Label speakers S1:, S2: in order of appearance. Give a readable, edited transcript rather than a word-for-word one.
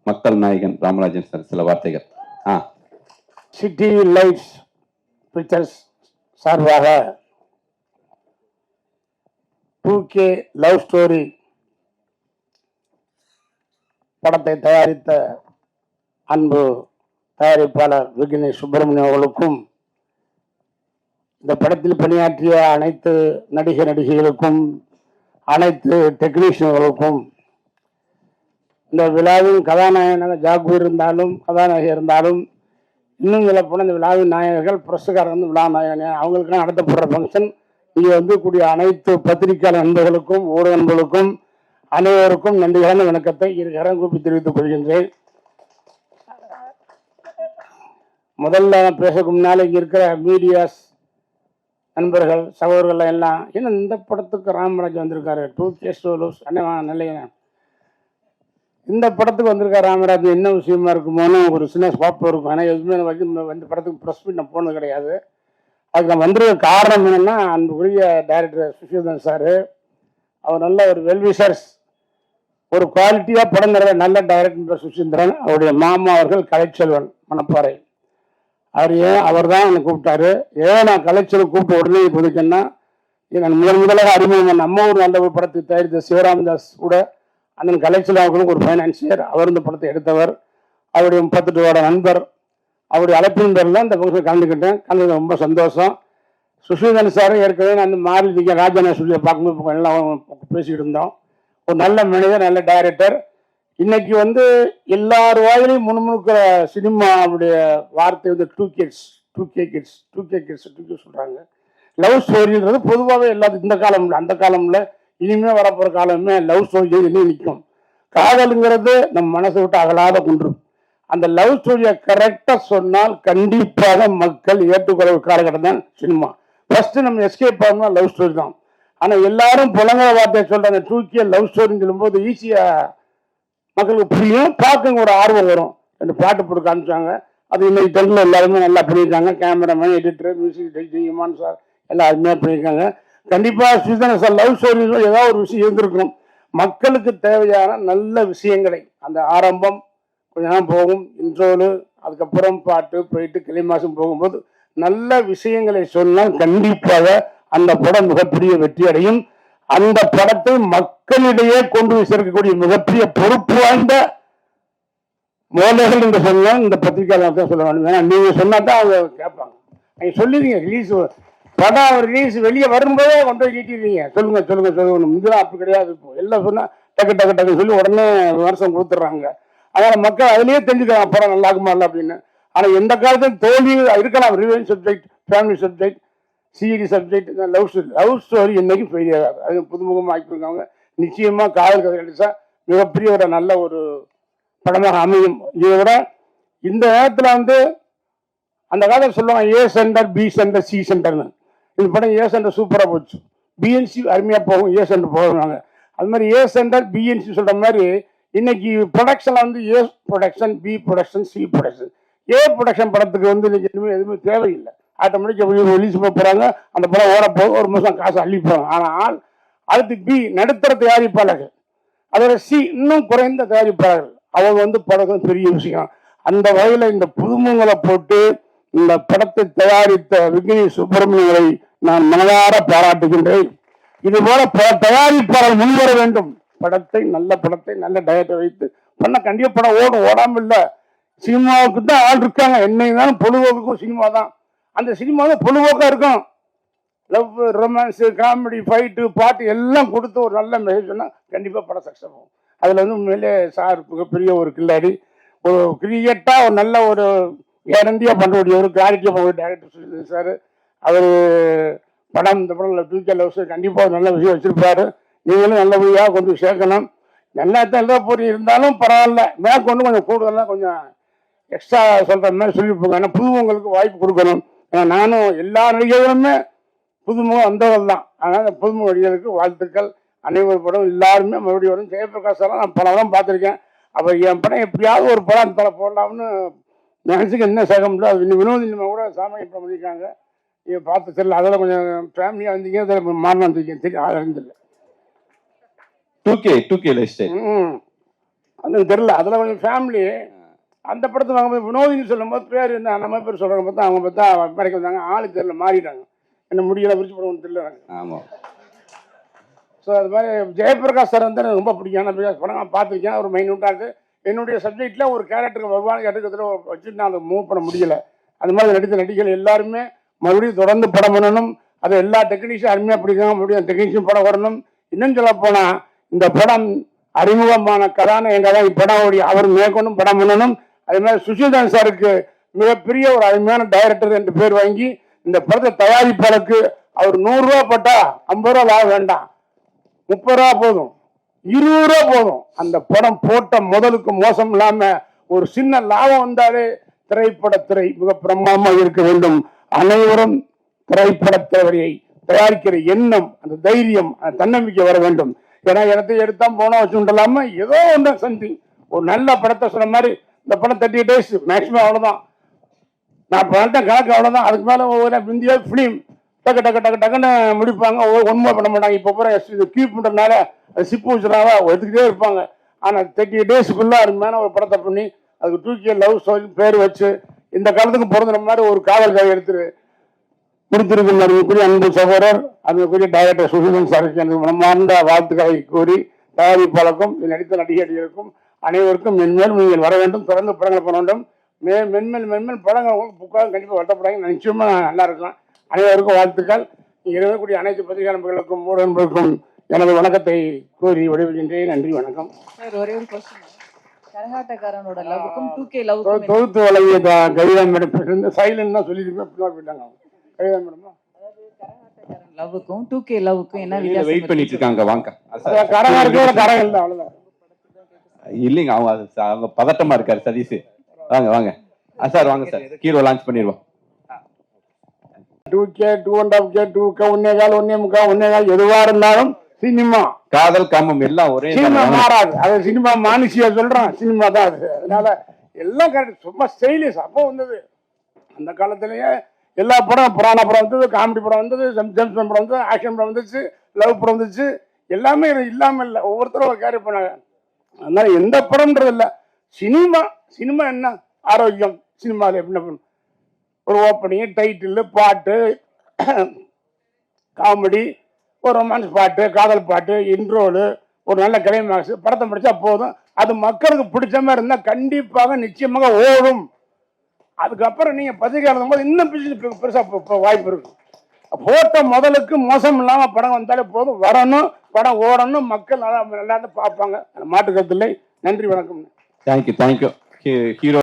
S1: மக்கள் நாயகன் ராமராஜன் சார் சில வார்த்தைகள்.
S2: சிட்டி லைட்ஸ் பிக்சர்ஸ் சார்பாக 2K லவ் ஸ்டோரி படத்தை தயாரித்த அன்பு தயாரிப்பாளர் விக்னேஷ் சுப்பிரமணியம் அவர்களுக்கும், இந்த படத்தில் பணியாற்றிய அனைத்து நடிகைகளுக்கும், அனைத்து டெக்னீஷியன்களுக்கும், இந்த விழாவின் கதாநாயகனாக ஜாகூர் இருந்தாலும் கதாநாயகி இருந்தாலும், இன்னும் சில போன இந்த விழாவின் நாயகர்கள் புரஸ்காரர் வந்து விழா நாயகன் அவங்களுக்குலாம் நடத்தப்படுற ஃபங்க்ஷன் இங்கே வந்து கூடிய அனைத்து பத்திரிகையாளர் நண்பர்களுக்கும் ஊடக நண்பர்களுக்கும் அனைவருக்கும் நன்றியான வணக்கத்தை இருகரம் கூப்பி தெரிவித்துக் கொள்கின்றேன். முதல்ல பேசக்கு முன்னால இங்கே இருக்கிற மீடியாஸ் நண்பர்கள் சகோதரர்கள் எல்லாம் ஏன்னா இந்த படத்துக்கு ராமராஜ் வந்திருக்காரு, 2K ஸ்டோலோஸ் நல்ல இந்த படத்துக்கு வந்திருக்காரு ராமராஜ், என்ன விஷயமா இருக்குமோன்னு ஒரு சின்ன ஸ்வாப் இருக்கும். ஆனால் எதுவுமே வரைக்கும் இந்த படத்துக்கு ப்ரெஸ் மீட் நான் போனது கிடையாது. அதுக்கு நான் வந்திருக்க காரணம் என்னென்னா, அந்த உரிய டைரக்டர் சுஷிதன் சார், அவர் நல்ல ஒரு வெல்விஷர்ஸ், ஒரு குவாலிட்டியாக படம் தர நல்ல டைரக்டர் சுஷீந்திரன், அவருடைய மாமா அவர்கள் கலைச்செல்வன் மணப்பாறை, அவர் தான் என்னை கூப்பிட்டாரு. நான் கலைச்செல்வன் கூப்பிட்டு உடனே புதுக்கன்னா நான் முதலாக அறிமுகம் நம்ம ஒரு நல்ல ஒரு படத்துக்கு தயாரித்த சிவராமதாஸ் கூட அண்ணன் கலைச்செல்வன் அவர்களும் ஒரு ஃபைனான்சியர், அவர் இந்த படத்தை எடுத்தவர், அவருடைய 30 வருட நண்பர், அவருடைய அழைப்பின் பேரில் இந்த ஃபங்க்ஷன் கலந்துக்கிட்டது ரொம்ப சந்தோஷம். சுஷீதன் சார் ஏற்கனவே நான் அந்த மாறி ராஜான சொல்லியை பார்க்கும்போது எல்லாம் பேசிக்கிட்டு இருந்தோம். ஒரு நல்ல மனிதர், நல்ல டைரக்டர். இன்னைக்கு வந்து எல்லார் வாயிலையும் முன்முணுக்கிற சினிமாவுடைய வார்த்தை வந்து 2K கிட்ஸ் சொல்கிறாங்க. லவ் ஸ்டோரின்றது பொதுவாகவே எல்லாத்துக்கும் இந்த காலம்ல அந்த காலம்ல இனிமே வரப்போகிற காலமே லவ் ஸ்டோரி இன்னும் நிற்கும். காதலுங்கிறது நம்ம மனசை விட்டு அகலாத குன்றும். அந்த லவ் ஸ்டோரியை கரெக்டாக சொன்னால் கண்டிப்பாக மக்கள் ஏற்றுக்கொள்ள காலகட்டம் தான் சினிமா. ஃபர்ஸ்ட் நம்ம எஸ்கேப் ஆகணும்னா லவ் ஸ்டோரி தான். ஆனால் எல்லாரும் புலங்கிற வார்த்தையை சொல்ற அந்த 2K லவ் ஸ்டோரின்னு சொல்லும்போது ஈஸியாக மக்களுக்கு புரியும், பார்க்க ஒரு ஆர்வம் வரும். 2 பாட்டு போட்டு காமிச்சாங்க, அது இன்னைக்கு டென்னில் எல்லாருமே நல்லா பண்ணியிருக்காங்க. Cameraman, editor, music Imman sir எல்லாம் அருமையாக பண்ணியிருக்காங்க. கண்டிப்பாக சுதன சார் லவ் ஸ்டோரி ஏதாவது ஒரு விஷயம் இருந்திருக்கணும். மக்களுக்கு தேவையான நல்ல விஷயங்களை, அந்த ஆரம்பம் கொஞ்ச நேரம் போகும், இன்ட்ரோலு, அதுக்கப்புறம் பாட்டு போயிட்டு கிளைமாசம் போகும்போது நல்ல விஷயங்களை சொன்னால் கண்டிப்பாக அந்த படம் மிகப்பெரிய வெற்றி அடையும். அந்த படத்தை மக்களிடையே கொண்டு போய் சேர்க்கக்கூடிய மிகப்பெரிய பொறுப்பு வாய்ந்த மோதல்கள் என்று சொன்னால் இந்த பத்திரிகையாளர் தான் சொல்ல வேண்டும். ஏன்னா நீங்க சொன்னா தான் அவங்க கேட்பாங்க. நீங்க சொல்லிடுங்க ரிலீஸ் படம் ரிலீஸ் வெளியே வரும்போதே கொண்டு போய் நீட்டிடுறீங்க, சொல்லுங்க. இதெல்லாம் அப்படி கிடையாது. இப்போ எல்லாம் சொன்னா டக்கு சொல்லி உடனே வருஷம் கொடுத்துட்றாங்க. அதனால மக்கள் அதுலயே தெரிஞ்சுக்கலாம் படம் நல்லா இருக்குமா இல்லை அப்படின்னு. ஆனால் எந்த காலத்தையும் தோல்வி இருக்கலாம். Revenge subject, family subject, serious subject, love story இன்னைக்கு ஃபெயிலியர் ஆகாது. அது புதுமுகமாக ஆக்கியிருக்காங்க. நிச்சயமா காதல் கதை கிடைச்சா மிகப்பெரிய ஒரு நல்ல ஒரு படமாக அமையும். இதை விட இந்த நேரத்தில் வந்து அந்த காலத்தில் சொல்லுவாங்க A centre, B centre, C சென்டர்னு. இந்த படம் A சென்டர் சூப்பராக போச்சு, BNC அருமையாக போகும், A சென்டர் போகிறாங்க. அது மாதிரி A சென்டர் BNC சொல்ற மாதிரி இன்னைக்கு ப்ரொடக்ஷன்ல வந்து A production, B production, C production. A production படத்துக்கு வந்து இன்னைக்கு எதுவுமே தேவையில்லை. ஆட்டோமேட்டிக்காக ரிலீஸ் பண்ண போறாங்க, அந்த படம் ஓட போக ஒரு மாதம் காசு அள்ளி போறாங்க. ஆனால் அடுத்து B நடுத்தர தயாரிப்பாளர்கள், அதோட C இன்னும் குறைந்த தயாரிப்பாளர்கள், அவங்க வந்து படம் பெரிய விஷயம். அந்த வகையில் இந்த புதுமுகங்களை போட்டு இந்த படத்தை தயாரித்த விக்னேஷ் சுப்பிரமணியங்களை நான் மனதார பாராட்டுகின்றேன். இது போல தயாரிப்பாளர் முன்வர வேண்டும். படத்தை நல்ல டைரக்டர் வைத்து பண்ண கண்டிப்பா படம் ஓடும், ஓடாம இல்லை. சினிமாவுக்கு தான் ஆள் இருக்காங்க. என்னைக்கும் பொழுதுபோக்குக்கும் சினிமா தான். அந்த சினிமா தான் பொழுதுபோக்கா இருக்கும். லவ், ரொமான்ஸ், காமெடி, ஃபைட்டு, பாட்டு எல்லாம் கொடுத்து ஒரு நல்ல மெசேஜ் சொன்னா கண்டிப்பா படம் சக்சஸ் ஆகும். அதுல வந்து உண்மையிலே சார் மிகப்பெரிய ஒரு கில்லாடி, ஒரு கிரியேட்டா ஒரு நல்ல ஒரு கேரண்டியா பண்ணக்கூடிய ஒரு கிளாரிட்டியா பண்ண டைரக்டர் சொல்லியிருந்தார் சார். அவர் படம் இந்த படம் 2K லவ் கண்டிப்பா ஒரு நல்ல விஷயம் வச்சிருப்பாரு. நீங்களும் நல்லபடியாக கொண்டு சேர்க்கணும். நல்லா தான் எழுத போறீங்க, இருந்தாலும் பரவாயில்ல, மேற்கொண்டு கொஞ்சம் கூடுதலாக கொஞ்சம் எக்ஸ்ட்ரா சொல்ற மாதிரி சொல்லியிருப்போங்க. ஏன்னா புதுமுகங்களுக்கு வாய்ப்பு கொடுக்கணும். ஏன்னா நானும் எல்லா நடிகர்களுமே புதுமுகம் வந்தவர்கள் தான். அதனால புதுமுக நடிகர்களுக்கு வாழ்த்துக்கள். அனைவரும் படம் எல்லாருமே மறுபடியும் வரும். ஜெயபிரகாஷ் எல்லாம் நான் பல படம் பார்த்துருக்கேன். அப்போ என் படம் எப்படியாவது ஒரு படம் அந்த படம் போடலாம்னு நினச்சிக்க என்ன சேக முடியல. அது இன்னும் வினோதி கூட சாமி படம் பண்ணியிருக்காங்க, நீங்கள் பார்த்து தெரியல. அதெல்லாம் கொஞ்சம் ஃபேமிலியாக வந்தீங்க, அதில் மாறினா வந்திருக்கீங்க, தெரியும், அறிஞ்சில்லை.
S1: 2K லைஃப் ஸ்டைல்
S2: அது தெரியல. அதில் கொஞ்சம் ஃபேமிலி அந்த படத்தை வாங்கும்போது வினோதின்னு சொல்லும்போது பேர் என்ன நம்ம பேர் சொல்கிறாங்க பார்த்தா அவங்க பார்த்தா படைக்க வந்தாங்க. ஆளு தெரியல, மாறிட்டாங்க. என்ன முடியல விரிச்சு போடுவோம்னு தெரியல எனக்கு.
S1: ஆமாம்.
S2: ஸோ அது மாதிரி ஜெயபிரகாஷ் சார் வந்து எனக்கு ரொம்ப பிடிக்கும். நான் படம் நான் பார்த்துருக்கேன். ஒரு மைன்யூட்டாக இருக்குது. என்னுடைய சப்ஜெக்டில் ஒரு கேரக்டருக்கு வருவான கேரக்டத்தில் வச்சுட்டு நான் அதை மூவ் பண்ண முடியலை. அது மாதிரி நடித்த நடிகர்கள் எல்லாருமே மறுபடியும் தொடர்ந்து படம் பண்ணணும். அதை எல்லா டெக்னீஷியன் அருமையாக பிடிக்கும். மறுபடியும் டெக்னீஷியன் படம் வரணும். இன்னும் சொல்ல போனால் இந்த படம் அறிமுகமான கதாநாயகன் தான் இப்படம் அவர் மேற்கொண்டும் படம் பண்ணணும். அதே மாதிரி சுஷில்தான் சாருக்கு மிகப்பெரிய ஒரு அருமையான டைரக்டர் என்று பேர் வாங்கி இந்த படத்தை தயாரிப்பாளருக்கு அவர் 100 ரூபா போட்டா 50 ரூபா லாபம் வேண்டாம், 30 ரூபா போதும், 20 ரூபா போதும். அந்த படம் போட்ட முதலுக்கு மோசம் இல்லாம ஒரு சின்ன லாபம் வந்தாலே திரை மிக பிரமாதமாக இருக்க வேண்டும். அனைவரும் திரைப்படத்தை தயாரிக்கிற எண்ணம், அந்த தைரியம், அந்த தன்னம்பிக்கை வர வேண்டும். ஏன்னா இடத்தை எடுத்தா போனோம் வச்சுலாம ஏதோ ஒன்று சந்தி ஒரு நல்ல படத்தை சொன்ன மாதிரி இந்த படம் 30 days மேக்ஸிமம் அவ்வளோதான். நான் பண்ணிட்ட கணக்கு அவ்வளோதான். அதுக்கு மேலே ஒவ்வொரு இந்தியா ஃபிலிம் டக்குன்னு முடிப்பாங்க. ஒன்றுமே பண்ண மாட்டாங்க. இப்போ பூரா கீப் பண்ணுறதுனால அது சிப்பு வச்சுருவாங்க, எடுத்துக்கிட்டே இருப்பாங்க. ஆனால் 30 daysக்குள்ளே அருமையான ஒரு படத்தை பண்ணி அதுக்கு 2K லவ் ஸ்டோரி பேர் வச்சு இந்த காலத்துக்கு பிறந்த மாதிரி ஒரு காதல் கதை எடுத்துரு கொடுத்திருக்கும் அதுக்குரிய அன்பு சகோதரர் அதுக்குரிய டைரக்டர் சுஷிலன் சாருக்கு எனக்கு மனமார்ந்த வாழ்த்துக்களை கூறி தயாரிப்பாளருக்கும் நடித்த நடிகர்களுக்கும் அனைவருக்கும் மென்மேலும் நீங்கள் வர வேண்டும். தொடர்ந்து படங்கள் பண்ண வேண்டும். மென்மேல் படங்கள் உங்களுக்கு புக்காக கண்டிப்பாக வட்டப்படாங்க. நிச்சயமாக நல்லா இருக்கலாம். அனைவருக்கும் வாழ்த்துக்கள். இங்கே இருக்கக்கூடிய அனைத்து பத்திரிகை நண்பர்களுக்கும் ஊடகங்களுக்கும் எனது வணக்கத்தை கூறி விடைபெறுகின்றேன். நன்றி, வணக்கம்.
S3: ஒரே ஒரு கொஸ்டின். கரகாட்டக்காரனோட லவ்வுக்கும் 2K லவ்வுக்கும்
S2: தொகுத்து வழங்கிய கவிதா மேடம் சைலண்ட் தான் சொல்லியிருப்பேன். பின்னாடி போயிட்டாங்க. கவிதா மேடம்
S3: கரகாட்டக்காரன் லவ்வுக்கும் 2K லவ்வுக்கும் என்ன வித்தியாசம்?
S1: வெயிட் பண்ணிட்டு இருக்காங்க. வாங்க.
S2: கரகா இருக்கு, கரகம் இல்லை, அவ்வளோதான்.
S1: இல்லைங்க, அவங்க பதட்டமா இருக்காரு சதீஷ். வாங்க சார், வாங்க சார், ஹீரோ லான்ச் பண்ணிடுவோம்.
S2: 2K 2.5K 2K 1.25 எதுவா இருந்தாலும் சினிமா
S1: காதல் காமம் எல்லாம் ஒரே
S2: சினிமா மாறாது. அது சினிமா மானுஷியா சொல்றான், சினிமா தான் அது. அதனால எல்லாம் கரெக்ட். சும்மா ஸ்டைலிஷ் அப்போ வந்தது. அந்த காலத்திலேயே எல்லா படம், புராண படம் வந்தது, காமெடி படம் வந்தது, ஜேம்ஸ் படம் வந்தது, ஆக்ஷன் படம் வந்துச்சு, லவ் படம் வந்துச்சு. எல்லாமே இல்லாம இல்லை, ஒவ்வொருத்தரும் ஒரு கேரி பண்ணாங்க. அதனால எந்த படம்ன்றது இல்லை. சினிமா என்ன ஆரோக்கியம். சினிமாவில் எப்படி பண்ணும், ஒரு ஓப்பனிங், டைட்டில், பாட்டு, காமெடி, ஒரு ரொமான்ஸ் பாட்டு, காதல் பாட்டு, இன்ட்ரோலு, ஒரு நல்ல கிளைமாக்ஸ், படத்தை முடிச்சா போதும். அது மக்களுக்கு பிடிச்ச மாதிரி இருந்தால் கண்டிப்பாக நிச்சயமாக ஓடும். அதுக்கப்புறம் நீங்கள் பத்திரிக்கை எழுதும் போது இன்னும் பெருசாக வாய்ப்பு இருக்கும். போட்ட முதலுக்கு மோசம் இல்லாமல் படம் வந்தாலே போதும். வரணும், படம் ஓடணும், மக்கள் நல்லா பார்ப்பாங்க. மாற்று கருத்து இல்லை. நன்றி, வணக்கம்.
S1: தேங்க்யூ. ஹீரோ